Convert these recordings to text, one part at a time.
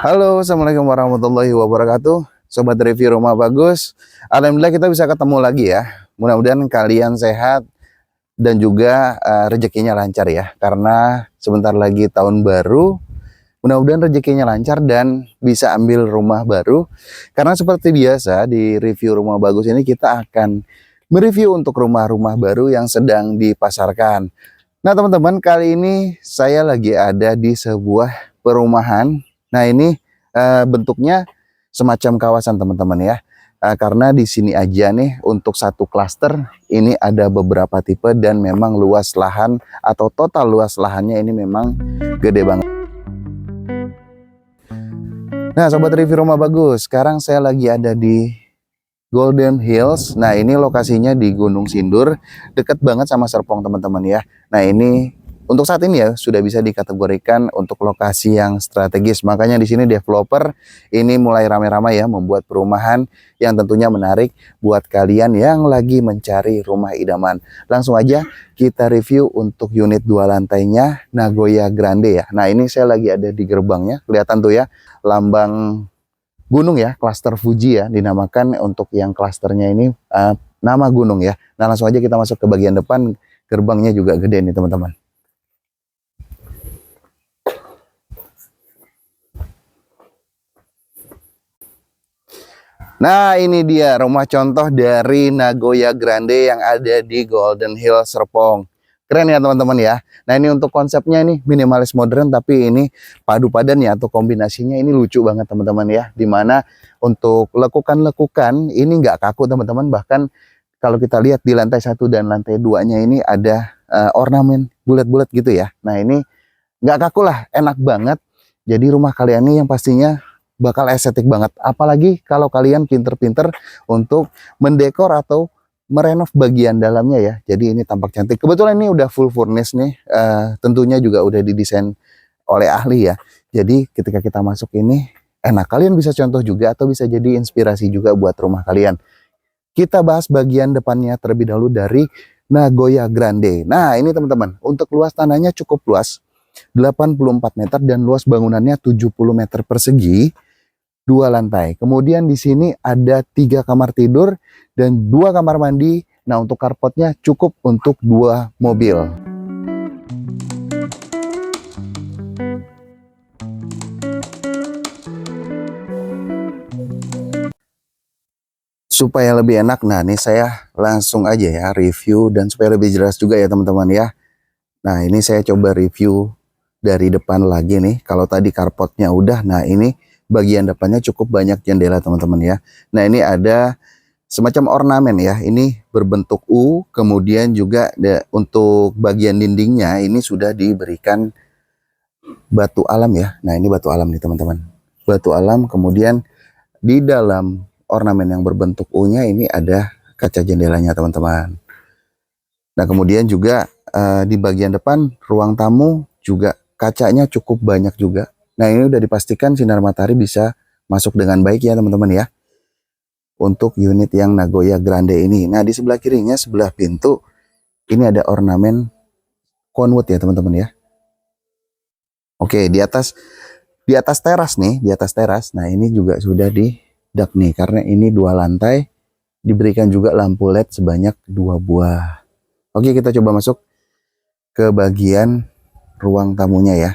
Halo, assalamualaikum warahmatullahi wabarakatuh. Sobat review rumah bagus. Alhamdulillah kita bisa ketemu lagi ya. Mudah-mudahan kalian sehat dan juga rezekinya lancar ya. Karena sebentar lagi tahun baru. Mudah-mudahan rezekinya lancar dan bisa ambil rumah baru. Karena seperti biasa di review rumah bagus ini kita akan mereview untuk rumah-rumah baru yang sedang dipasarkan. Nah teman-teman, kali ini saya lagi ada di sebuah perumahan. Nah ini bentuknya semacam kawasan teman-teman ya. Karena di sini aja nih untuk satu klaster ini ada beberapa tipe dan memang luas lahan atau total luas lahannya ini memang gede banget. Nah sobat review rumah bagus, sekarang saya lagi ada di Golden Hills. Nah ini lokasinya di Gunung Sindur, deket banget sama Serpong teman-teman ya. Nah ini untuk saat ini ya sudah bisa dikategorikan untuk lokasi yang strategis. Makanya di sini developer ini mulai ramai-ramai ya membuat perumahan yang tentunya menarik buat kalian yang lagi mencari rumah idaman. Langsung aja kita review untuk unit 2 lantainya Nagoya Grande ya. Nah ini saya lagi ada di gerbangnya, kelihatan tuh ya lambang gunung ya, klaster Fuji ya dinamakan untuk yang klasternya ini nama gunung ya. Nah langsung aja kita masuk ke bagian depan, gerbangnya juga gede nih teman-teman. Nah ini dia rumah contoh dari Nagoya Grande yang ada di Golden Hill Serpong. Keren ya teman-teman ya. Nah ini untuk konsepnya nih minimalis modern tapi ini padu padannya atau kombinasinya ini lucu banget teman-teman ya. Dimana untuk lekukan-lekukan ini nggak kaku teman-teman. Bahkan kalau kita lihat di lantai 1 dan lantai 2-nya ini ada ornamen bulat-bulat gitu ya. Nah ini nggak kaku lah, enak banget. Jadi rumah kalian ini yang pastinya bakal estetik banget. Apalagi kalau kalian pinter-pinter untuk mendekor atau merenov bagian dalamnya ya. Jadi ini tampak cantik. Kebetulan ini udah full furnish nih. Tentunya juga udah didesain oleh ahli ya. Jadi ketika kita masuk ini enak. Kalian bisa contoh juga atau bisa jadi inspirasi juga buat rumah kalian. Kita bahas bagian depannya terlebih dahulu dari Nagoya Grande. Nah ini teman-teman, untuk luas tanahnya cukup luas. 84 meter dan luas bangunannya 70 meter persegi. 2 lantai. Kemudian di sini ada 3 kamar tidur dan 2 kamar mandi. Nah, untuk carportnya cukup untuk 2 mobil. Supaya lebih enak, nah ini saya langsung aja ya review dan supaya lebih jelas juga ya teman-teman ya. Nah, ini saya coba review dari depan lagi nih. Kalau tadi carportnya udah, nah ini bagian depannya cukup banyak jendela teman-teman ya. Nah ini ada semacam ornamen ya. Ini berbentuk U. Kemudian juga untuk bagian dindingnya ini sudah diberikan batu alam ya. Nah ini batu alam nih teman-teman. Batu alam. Kemudian di dalam ornamen yang berbentuk U-nya ini ada kaca jendelanya teman-teman. Nah kemudian juga di bagian depan ruang tamu juga kacanya cukup banyak juga. Nah ini udah dipastikan sinar matahari bisa masuk dengan baik ya teman-teman ya. Untuk unit yang Nagoya Grande ini. Nah di sebelah kirinya, sebelah pintu, ini ada ornamen conwood ya teman-teman ya. Oke di atas teras nih, di atas teras. Nah ini juga sudah di dak nih. Karena ini 2 lantai, diberikan juga lampu LED sebanyak 2 buah. Oke kita coba masuk ke bagian ruang tamunya ya.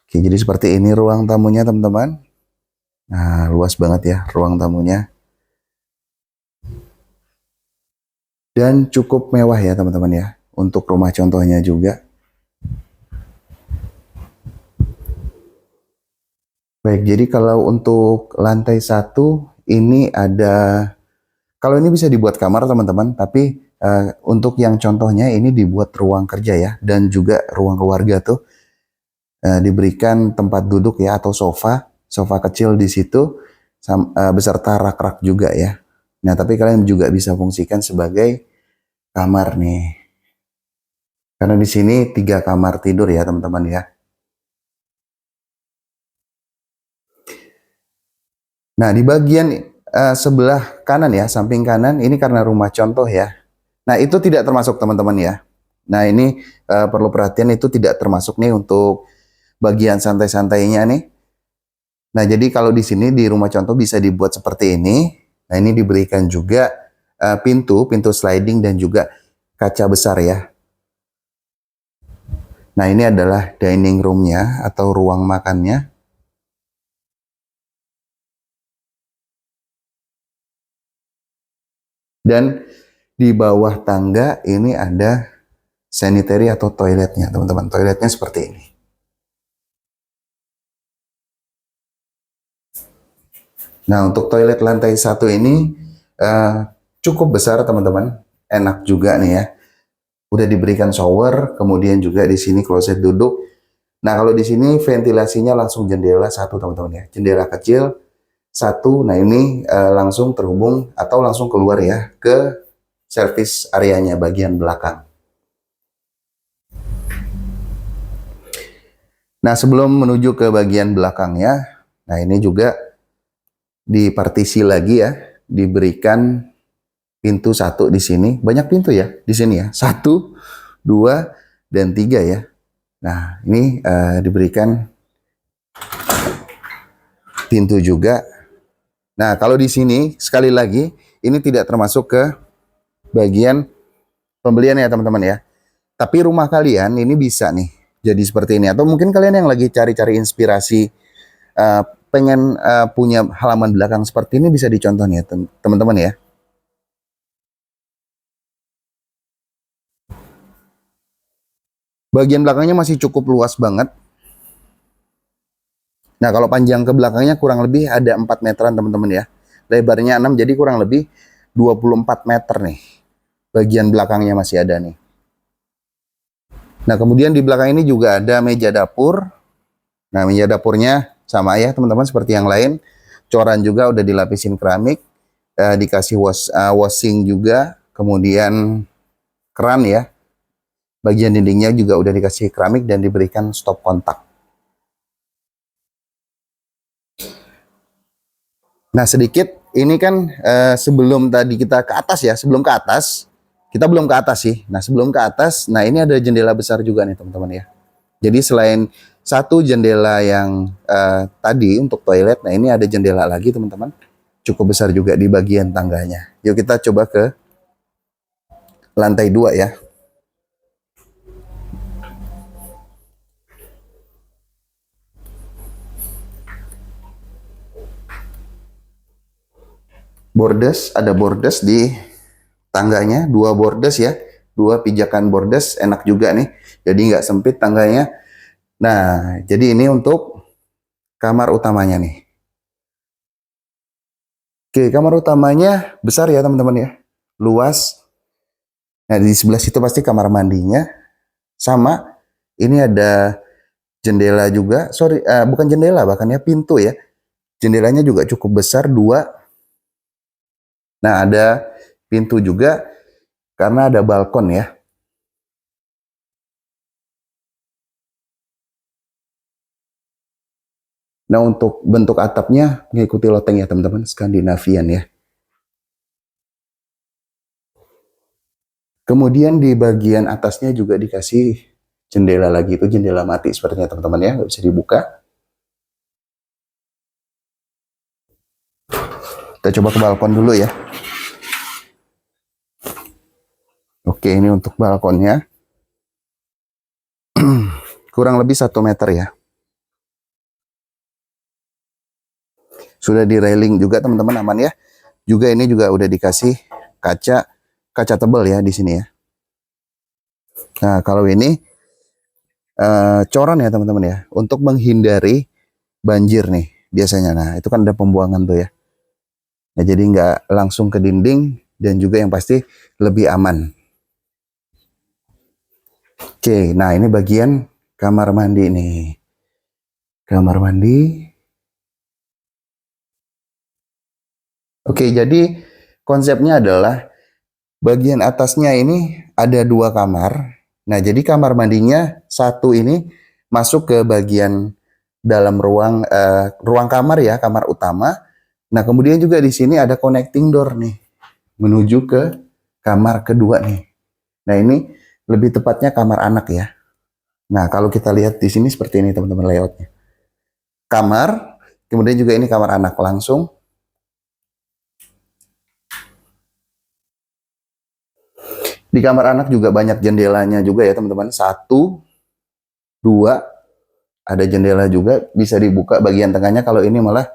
Oke, jadi seperti ini ruang tamunya teman-teman. Nah, luas banget ya ruang tamunya. Dan cukup mewah ya teman-teman ya. Untuk rumah contohnya juga. Baik, jadi kalau untuk lantai 1 ini ada, kalau ini bisa dibuat kamar teman-teman. Tapi untuk yang contohnya ini dibuat ruang kerja ya. Dan juga ruang keluarga tuh. Diberikan tempat duduk ya atau sofa kecil di situ beserta rak-rak juga ya. Nah tapi kalian juga bisa fungsikan sebagai kamar nih, karena di sini 3 kamar tidur ya teman-teman ya. Nah di bagian sebelah kanan ya, samping kanan ini karena rumah contoh ya. Nah itu tidak termasuk teman-teman ya. Nah ini perlu perhatian, itu tidak termasuk nih untuk bagian santai-santainya nih. Nah, jadi kalau di sini di rumah contoh bisa dibuat seperti ini. Nah, ini diberikan juga pintu sliding dan juga kaca besar ya. Nah, ini adalah dining room-nya atau ruang makannya. Dan di bawah tangga ini ada sanitary atau toiletnya, teman-teman. Toiletnya seperti ini. Nah, untuk toilet lantai 1 ini cukup besar, teman-teman. Enak juga nih ya. Udah diberikan shower, kemudian juga di sini kloset duduk. Nah, kalau di sini ventilasinya langsung jendela satu, teman-teman ya. Jendela kecil satu. Nah, ini langsung terhubung atau langsung keluar ya ke service areanya bagian belakang. Nah, sebelum menuju ke bagian belakangnya, nah ini juga dipartisi lagi ya, diberikan pintu satu di sini. Banyak pintu ya di sini ya. 1, 2, dan 3 ya. Nah, ini diberikan pintu juga. Nah, kalau di sini sekali lagi ini tidak termasuk ke bagian pembelian ya teman-teman ya. Tapi rumah kalian ini bisa nih jadi seperti ini. Atau mungkin kalian yang lagi cari-cari inspirasi pengen punya halaman belakang seperti ini bisa dicontoh nih ya teman-teman ya. Bagian belakangnya masih cukup luas banget. Nah, kalau panjang ke belakangnya kurang lebih ada 4 meteran teman-teman ya. Lebarnya 6, jadi kurang lebih 24 meter nih. Bagian belakangnya masih ada nih. Nah, kemudian di belakang ini juga ada meja dapur. Nah, meja dapurnya sama ya teman-teman seperti yang lain. Coran juga udah dilapisin keramik. Dikasih washing juga. Kemudian keran ya. Bagian dindingnya juga udah dikasih keramik dan diberikan stop kontak. Nah, sedikit ini kan sebelum tadi kita ke atas ya, sebelum ke atas, kita belum ke atas sih. Nah, sebelum ke atas, nah ini ada jendela besar juga nih teman-teman ya. Jadi selain satu jendela yang tadi untuk toilet, nah ini ada jendela lagi teman-teman. Cukup besar juga di bagian tangganya. Yuk kita coba ke lantai 2 ya. Bordes, ada bordes di tangganya, 2 bordes ya, 2 pijakan bordes, enak juga nih. Jadi nggak sempit tangganya. Nah, jadi ini untuk kamar utamanya nih. Oke, kamar utamanya besar ya teman-teman ya, luas. Nah, di sebelah situ pasti kamar mandinya. Sama, ini ada jendela juga, sorry, bukan jendela bahkan ya, pintu ya. Jendelanya juga cukup besar, 2. Nah, ada pintu juga karena ada balkon ya. Nah, untuk bentuk atapnya mengikuti loteng ya teman-teman, Skandinavian ya. Kemudian di bagian atasnya juga dikasih jendela lagi, itu jendela mati sepertinya teman-teman ya, nggak bisa dibuka. Kita coba ke balkon dulu ya. Oke, ini untuk balkonnya. Kurang lebih 1 meter ya. Sudah di railing juga teman-teman, aman ya. Juga ini juga udah dikasih kaca tebal ya di sini ya. Nah, kalau ini coran ya teman-teman ya, untuk menghindari banjir nih biasanya. Nah, itu kan ada pembuangan tuh ya. Nah, jadi nggak langsung ke dinding dan juga yang pasti lebih aman. Oke, nah ini bagian kamar mandi nih. Kamar mandi. Oke, jadi konsepnya adalah bagian atasnya ini ada 2 kamar. Nah, jadi kamar mandinya satu ini masuk ke bagian dalam ruang kamar ya, kamar utama. Nah, kemudian juga di sini ada connecting door nih menuju ke kamar kedua nih. Nah, ini lebih tepatnya kamar anak ya. Nah, kalau kita lihat di sini seperti ini teman-teman layoutnya. Kamar, kemudian juga ini kamar anak langsung. Di kamar anak juga banyak jendelanya juga ya teman-teman. 1, 2, ada jendela juga, bisa dibuka bagian tengahnya. Kalau ini malah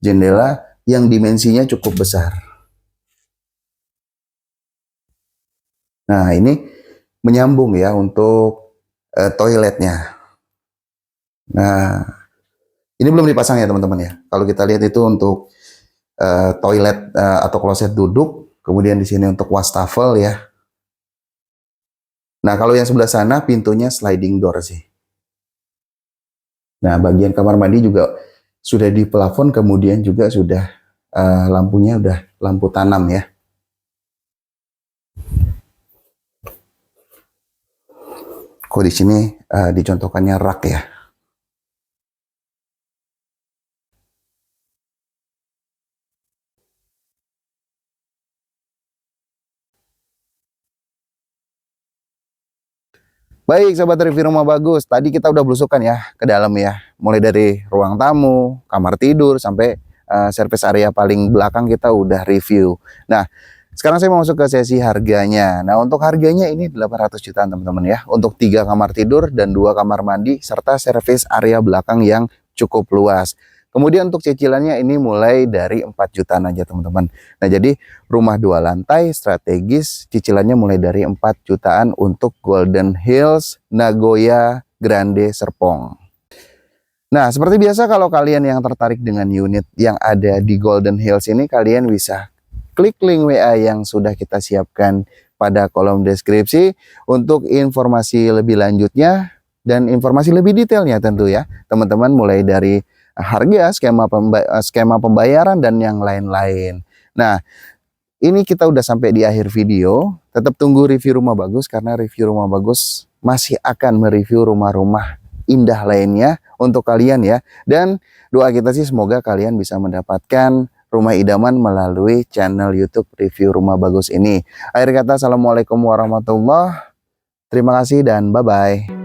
jendela yang dimensinya cukup besar. Nah, ini menyambung ya untuk toiletnya. Nah, ini belum dipasang ya teman-teman ya. Kalau kita lihat itu untuk toilet atau kloset duduk, kemudian di sini untuk wastafel ya. Nah, kalau yang sebelah sana pintunya sliding door sih. Nah, bagian kamar mandi juga sudah di plafon, kemudian juga sudah lampunya udah lampu tanam ya. Kok di sini dicontohkannya rak ya. Baik, sahabat review rumah bagus. Tadi kita udah belusukan ya ke dalam ya. Mulai dari ruang tamu, kamar tidur, sampai service area paling belakang kita udah review. Nah, sekarang saya mau masuk ke sesi harganya. Nah, untuk harganya ini 800 jutaan teman-teman ya. Untuk 3 kamar tidur dan 2 kamar mandi, serta service area belakang yang cukup luas. Kemudian untuk cicilannya ini mulai dari 4 jutaan aja teman-teman. Nah, jadi rumah 2 lantai strategis cicilannya mulai dari 4 jutaan untuk Golden Hills Nagoya Grande Serpong. Nah, seperti biasa kalau kalian yang tertarik dengan unit yang ada di Golden Hills ini, kalian bisa klik link WA yang sudah kita siapkan pada kolom deskripsi untuk informasi lebih lanjutnya dan informasi lebih detailnya tentu ya. Teman-teman mulai dari harga, skema pembayaran dan yang lain-lain. Nah, ini kita udah sampai di akhir video. Tetap tunggu review rumah bagus karena review rumah bagus masih akan mereview rumah-rumah indah lainnya untuk kalian ya. Dan doa kita sih semoga kalian bisa mendapatkan rumah idaman melalui channel YouTube review rumah bagus ini. Akhir kata, assalamualaikum warahmatullahi wabarakatuh. Terima kasih dan bye-bye.